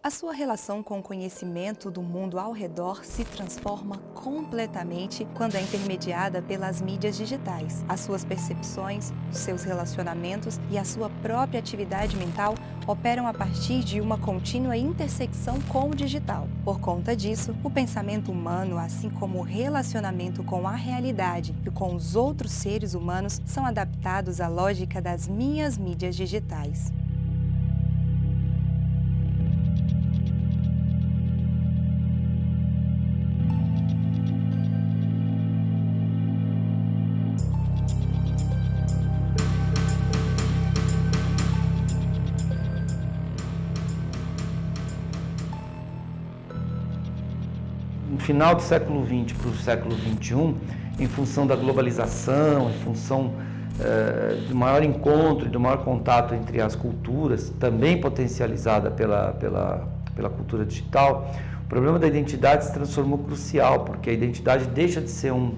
A sua relação com o conhecimento do mundo ao redor se transforma completamente quando é intermediada pelas mídias digitais. As suas percepções, os seus relacionamentos e a sua própria atividade mental operam a partir de uma contínua intersecção com o digital. Por conta disso, o pensamento humano, assim como o relacionamento com a realidade e com os outros seres humanos, são adaptados à lógica das minhas mídias digitais. No final do século XX para o século XXI, em função da globalização, em função do maior encontro e do maior contato entre as culturas, também potencializada pela cultura digital, o problema da identidade se transformou crucial, porque a identidade deixa de ser um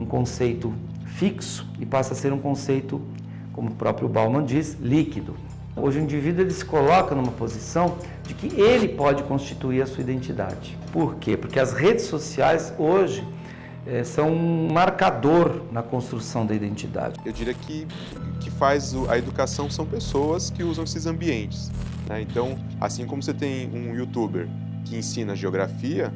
conceito fixo e passa a ser um conceito, como o próprio Bauman diz, líquido. Hoje o indivíduo ele se coloca numa posição de que ele pode constituir a sua identidade. Por quê? Porque as redes sociais hoje são um marcador na construção da identidade. Eu diria que faz a educação são pessoas que usam esses ambientes, né? Então, assim como você tem um youtuber que ensina geografia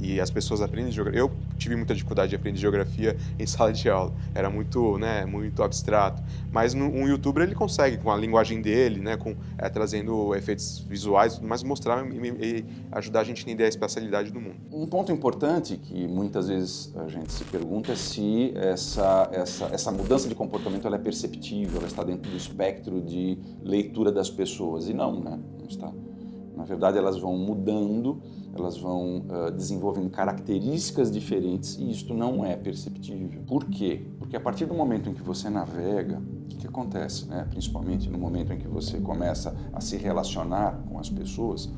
e as pessoas aprendem geografia, eu tive muita dificuldade de aprender geografia em sala de aula, era muito abstrato, mas um youtuber ele consegue, com a linguagem dele, né, trazendo efeitos visuais, mas mostrar e ajudar a gente a entender a espacialidade do mundo. Um ponto importante que muitas vezes a gente se pergunta é se essa mudança de comportamento ela é perceptível, ela está dentro do espectro de leitura das pessoas, e não, né? Não está. Na verdade, elas vão mudando, elas vão desenvolvendo características diferentes e isto não é perceptível. Por quê? Porque a partir do momento em que você navega, o que acontece, né? Principalmente no momento em que você começa a se relacionar com as pessoas,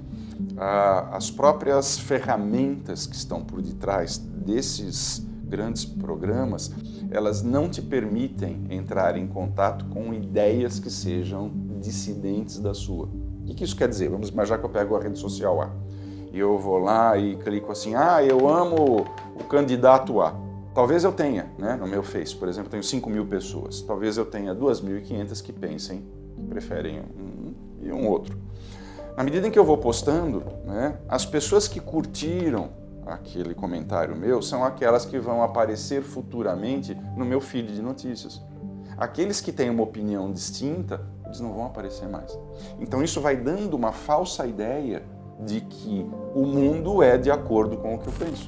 as próprias ferramentas que estão por detrás desses grandes programas, elas não te permitem entrar em contato com ideias que sejam dissidentes da sua. O que isso quer dizer? Vamos imaginar que eu pego a rede social A e eu vou lá e clico assim, eu amo o candidato A. Talvez eu tenha, né, no meu Face, por exemplo, eu tenho 5.000 pessoas. Talvez eu tenha 2.500 que pensem, que preferem um e um outro. Na medida em que eu vou postando, né, as pessoas que curtiram aquele comentário meu são aquelas que vão aparecer futuramente no meu feed de notícias. Aqueles que têm uma opinião distinta, eles não vão aparecer mais. Então isso vai dando uma falsa ideia de que o mundo é de acordo com o que eu penso.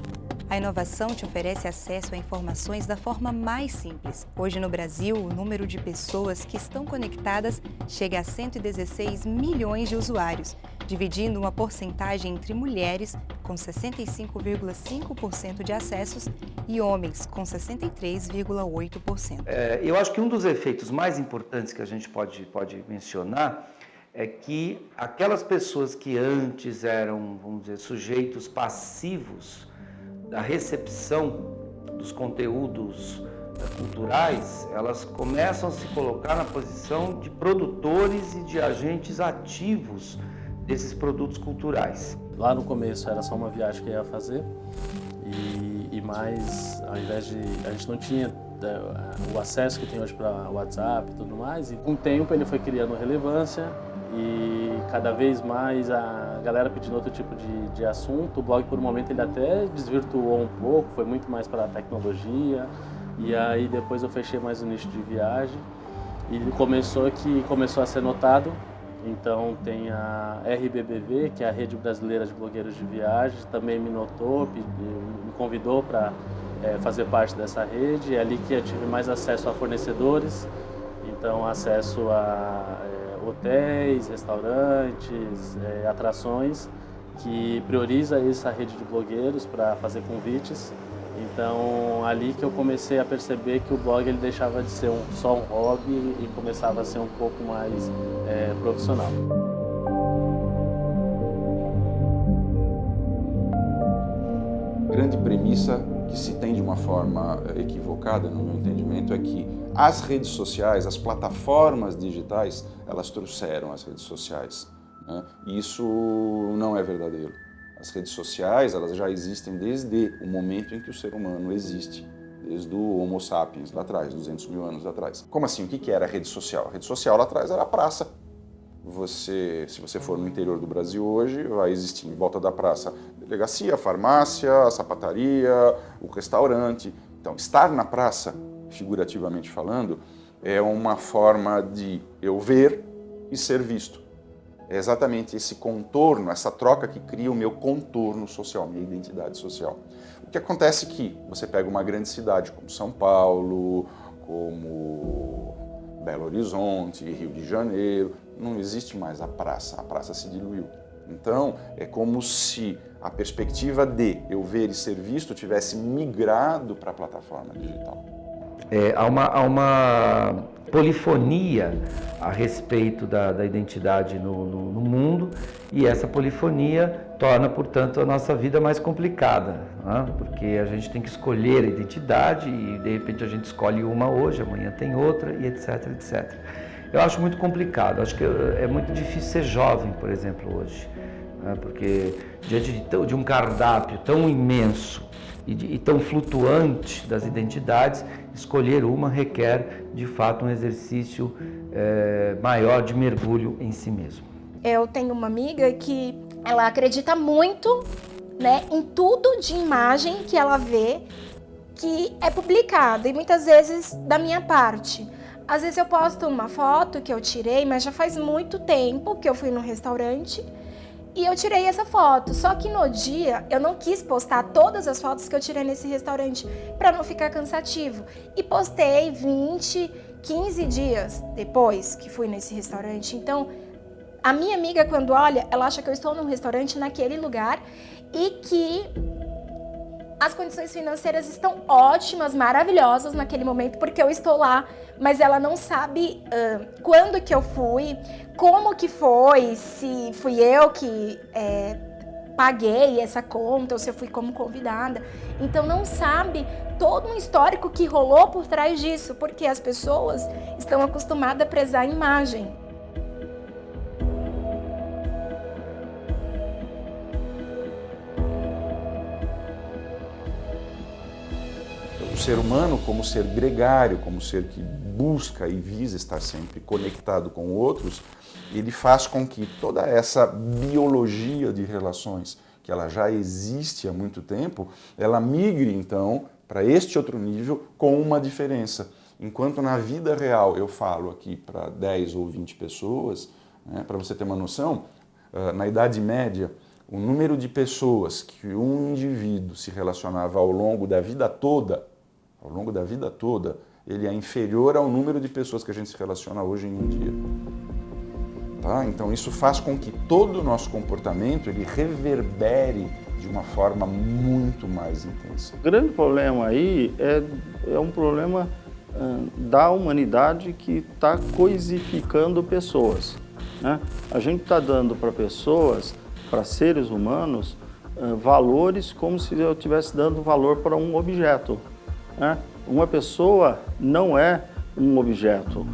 A inovação te oferece acesso a informações da forma mais simples. Hoje no Brasil, o número de pessoas que estão conectadas chega a 116 milhões de usuários, dividindo uma porcentagem entre mulheres, com 65,5% de acessos, e homens, com 63,8%. Eu acho que um dos efeitos mais importantes que a gente pode mencionar é que aquelas pessoas que antes eram, vamos dizer, sujeitos passivos da recepção dos conteúdos culturais, elas começam a se colocar na posição de produtores e de agentes ativos desses produtos culturais. Lá no começo era só uma viagem que eu ia fazer e mais, ao invés de... a gente não tinha o acesso que tem hoje para WhatsApp e tudo mais, e com o tempo ele foi criando relevância e cada vez mais a galera pedindo outro tipo de assunto. O blog por um momento ele até desvirtuou um pouco, foi muito mais para a tecnologia, e aí depois eu fechei mais o nicho de viagem e começou a ser notado. Então tem a RBBV, que é a Rede Brasileira de Blogueiros de Viagem, também me notou, me convidou para fazer parte dessa rede. É ali que eu tive mais acesso a fornecedores, então acesso a hotéis, restaurantes, atrações, que prioriza essa rede de blogueiros para fazer convites. Então, ali que eu comecei a perceber que o blog ele deixava de ser só um hobby e começava a ser um pouco mais profissional. A grande premissa que se tem de uma forma equivocada, no meu entendimento, é que as redes sociais, as plataformas digitais, elas trouxeram as redes sociais. né? E isso não é verdadeiro. As redes sociais, elas já existem desde o momento em que o ser humano existe, desde o Homo sapiens, lá atrás, 200 mil anos atrás. Como assim? O que era a rede social? A rede social lá atrás era a praça. Se você for no interior do Brasil hoje, vai existir em volta da praça a delegacia, a farmácia, a sapataria, o restaurante. Então, estar na praça, figurativamente falando, é uma forma de eu ver e ser visto. É exatamente esse contorno, essa troca que cria o meu contorno social, minha identidade social. O que acontece é que você pega uma grande cidade como São Paulo, como Belo Horizonte, Rio de Janeiro, não existe mais a praça se diluiu. Então, é como se a perspectiva de eu ver e ser visto tivesse migrado para a plataforma digital. Há uma polifonia a respeito da identidade no mundo, e essa polifonia torna, portanto, a nossa vida mais complicada, né? Porque a gente tem que escolher a identidade e, de repente, a gente escolhe uma hoje, amanhã tem outra, e etc, etc. Eu acho muito complicado, acho que é muito difícil ser jovem, por exemplo, hoje, né? Porque diante de um cardápio tão imenso e tão flutuante das identidades, escolher uma requer, de fato, um exercício maior de mergulho em si mesmo. Eu tenho uma amiga que ela acredita muito, né, em tudo de imagem que ela vê que é publicado, e muitas vezes da minha parte. Às vezes eu posto uma foto que eu tirei, mas já faz muito tempo que eu fui num restaurante e eu tirei essa foto. Só que no dia eu não quis postar todas as fotos que eu tirei nesse restaurante para não ficar cansativo. E postei 20, 15 dias depois que fui nesse restaurante. Então, a minha amiga, quando olha, ela acha que eu estou num restaurante naquele lugar e que as condições financeiras estão ótimas, maravilhosas naquele momento, porque eu estou lá, mas ela não sabe quando que eu fui, como que foi, se fui eu que paguei essa conta ou se eu fui como convidada. Então não sabe todo um histórico que rolou por trás disso, porque as pessoas estão acostumadas a prezar a imagem. O ser humano, como ser gregário, como ser que busca e visa estar sempre conectado com outros, ele faz com que toda essa biologia de relações, que ela já existe há muito tempo, ela migre então para este outro nível com uma diferença. Enquanto na vida real eu falo aqui para 10 ou 20 pessoas, né, para você ter uma noção, na Idade Média, o número de pessoas que um indivíduo se relacionava ao longo da vida toda, ele é inferior ao número de pessoas que a gente se relaciona hoje em um dia. Tá? Então isso faz com que todo o nosso comportamento ele reverbere de uma forma muito mais intensa. O grande problema aí é um problema da humanidade que está coisificando pessoas, né? A gente está dando para pessoas, para seres humanos, valores como se eu estivesse dando valor para um objeto. Uma pessoa não é um objeto,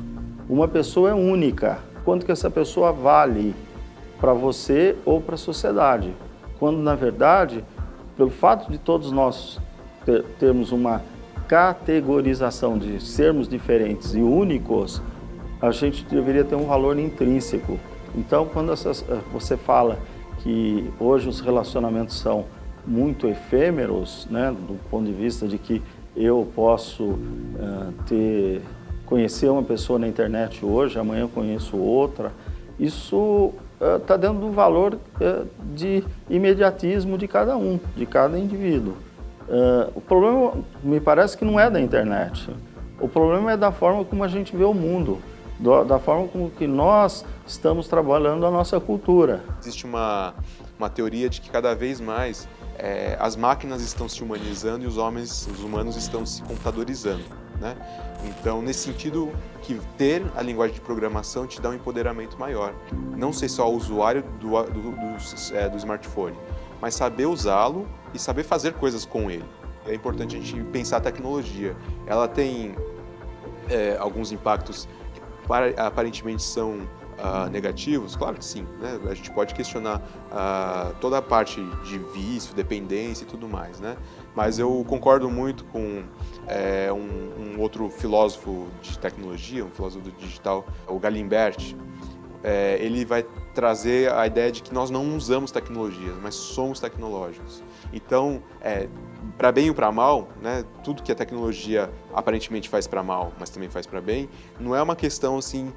uma pessoa é única. Quanto que essa pessoa vale para você ou para a sociedade? Quando, na verdade, pelo fato de todos nós termos uma categorização de sermos diferentes e únicos, a gente deveria ter um valor intrínseco. Então, quando você fala que hoje os relacionamentos são muito efêmeros, né, do ponto de vista de que eu posso conhecer uma pessoa na internet hoje, amanhã eu conheço outra. Isso está dentro do valor de imediatismo de cada um, de cada indivíduo. O problema, me parece que não é da internet. O problema é da forma como a gente vê o mundo, da forma como que nós estamos trabalhando a nossa cultura. Existe uma teoria de que cada vez mais as máquinas estão se humanizando e os humanos estão se computadorizando, né? Então, nesse sentido, que ter a linguagem de programação te dá um empoderamento maior. Não ser só o usuário do smartphone, mas saber usá-lo e saber fazer coisas com ele. É importante a gente pensar a tecnologia. Ela tem alguns impactos que aparentemente são negativos? Claro que sim, né? A gente pode questionar toda a parte de vício, dependência e tudo mais, né? Mas eu concordo muito com um outro filósofo de tecnologia, um filósofo digital, o Galimbert. Ele vai trazer a ideia de que nós não usamos tecnologias, mas somos tecnológicos. Então, para bem ou para mal, né, tudo que a tecnologia aparentemente faz para mal, mas também faz para bem, não é uma questão assim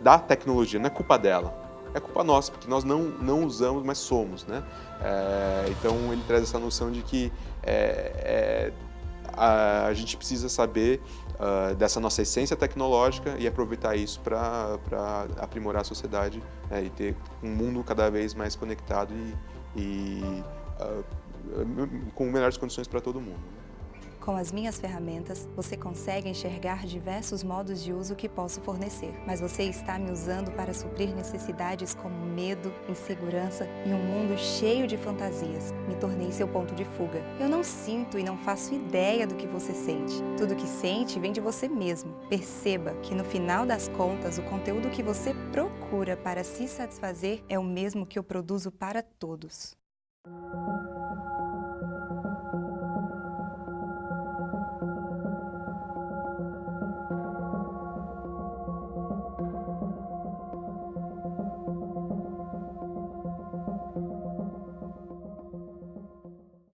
da tecnologia, não é culpa dela, é culpa nossa, porque nós não usamos, mas somos, né? Então ele traz essa noção de que a gente precisa saber dessa nossa essência tecnológica e aproveitar isso para aprimorar a sociedade, né, e ter um mundo cada vez mais conectado e com melhores condições para todo mundo. Com as minhas ferramentas, você consegue enxergar diversos modos de uso que posso fornecer, mas você está me usando para suprir necessidades como medo, insegurança e um mundo cheio de fantasias. Me tornei seu ponto de fuga. Eu não sinto e não faço ideia do que você sente. Tudo que sente vem de você mesmo. Perceba que no final das contas, o conteúdo que você procura para se satisfazer é o mesmo que eu produzo para todos.